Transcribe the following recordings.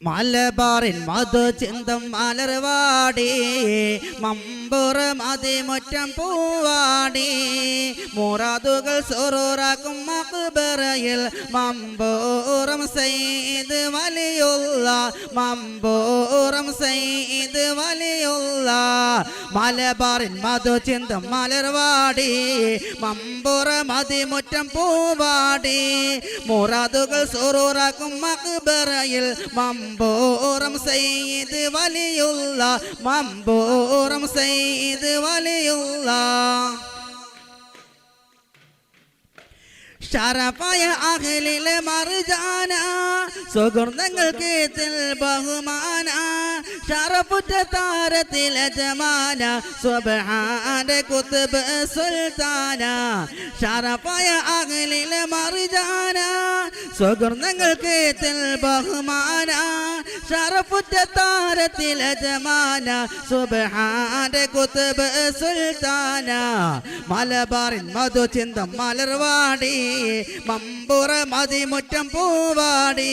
മലബാറിൻ മധുചിന്തം മലർവാടി മമ്പുറം അതിമുറ്റം പൂവാടി മുറാദുകൾ സുറൂറാക്കും മഖ്ബറയിൽ മമ്പൂറം സയ്യിദ് വലിയുള്ള മമ്പൂറം സയ്യിദ് വലിയുള്ള മലബാറിൻ മധുചിന്തം മലർവാടി മമ്പുറം അതിമുറ്റം പൂവാടി മുറാദുകൾ സുറൂറാക്കും മഖ്ബറയിൽ മമ്പൂറം സയ്യിദ് വലിയുള്ള മമ്പൂറം സയ്യിദ് വലിയുള്ള ഷറഫായ അഹ്ലിലെ മർജാന സുഗന്ധങ്ങൾക്ക് ബഹുമാന ഷറഫുറ്റ താരത്തിലെ ജമാന സുബ്ഹാന കുത്ബ് സുൽത്താന ഷറഫായ അഹ്ലിലെ മർജാന സുഗന്ധങ്ങൾക്ക് ബഹുമാന ഷറഫുറ്റ താരത്തിലെ ജമാന സുബ്ഹാന കുത്ബ് സുൽത്താന മലബാറിൻ മധുചിന്തം മലർവാടി മമ്പുറം അതിമുറ്റം പൂവാടി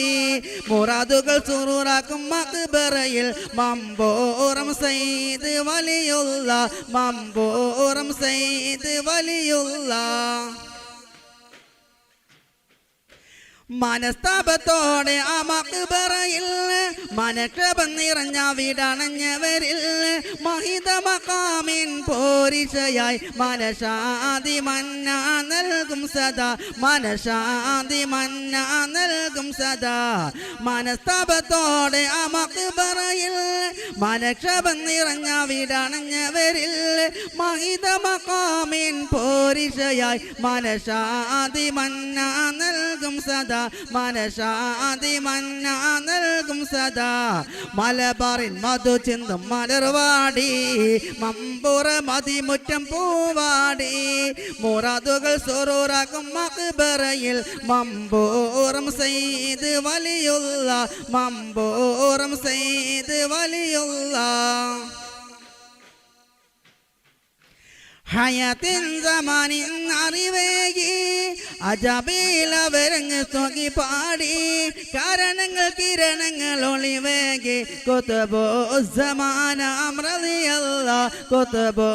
മുറാദുകൾ സുറൂറാക്കും മഖ്ബറയിൽ മമ്പൂറം സയ്യിദ് വലിയുള്ള മമ്പൂറം സയ്യിദ് വലിയുള്ള മനസ്താപത്തോടെ ആ മഖ്ബറയിൽ മനക്ഷേപം നിറഞ്ഞ വീടണഞ്ഞവരിൽ മഹിത മഖാമിൻ പോരിശയായി മനശാന്തി മന്ന നൽകും സദാ മനശാന്തി മന്ന നൽകും സദാ മനസ്താപത്തോടെ ആ മഖ്ബറയിൽ മനക്ഷേപം നിറഞ്ഞ വീടണഞ്ഞവരിൽ മഹിത മഖാമിൻ പോരിശയായി മനശാന്തി മന്ന നൽകും സദാ മനശാന്തി മന്ന നൽകും സദാ മലബാറിൻ മധുചിന്തം മലർവാടി മമ്പുറം അതിമുറ്റം പൂവാടി മുറാദുകൾ സുറൂറാക്കും മഖ്ബറയിൽ മമ്പൂറം സയ്യിദ് വലിയുള്ള മമ്പൂറം സയ്യിദ് വലിയുള്ള ഹയാത്തിൻ സമാനിൻ അറിവേകി അജബീലവരങ്ങ് സ്വകി പാടി കാരണങ്ങൾ കിരണങ്ങൾ ഒളിവേകി കുതുബു സമാന റളിയല്ലാ കുതുബു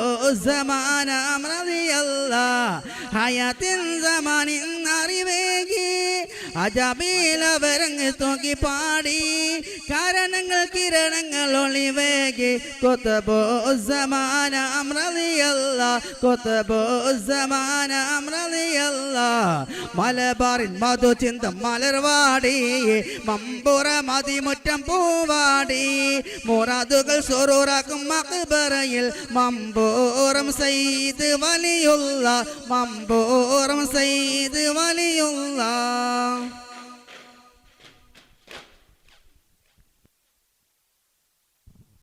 സമാന റളിയല്ലാ ഹയാത്തിൻ സമാനിൻ അറിവേകി അജബീലവരങ്ങ് സ്വകി പാടി കാരണങ്ങൾ കിരണങ്ങൾ ഒളിവേകി കുതുബു സമാന റളിയല്ലാ കുതുബു സമാന റളിയല്ലാ മലബാറിൻ മധുചിന്തം മലർവാടി മമ്പുറം അതിമുറ്റം പൂവാടി മുറാദുകൾ സുറൂറാക്കും മഖ്ബറയിൽ മമ്പൂറം സയ്യിദ് വലിയുള്ള മമ്പൂറം സയ്യിദ് വലിയുള്ള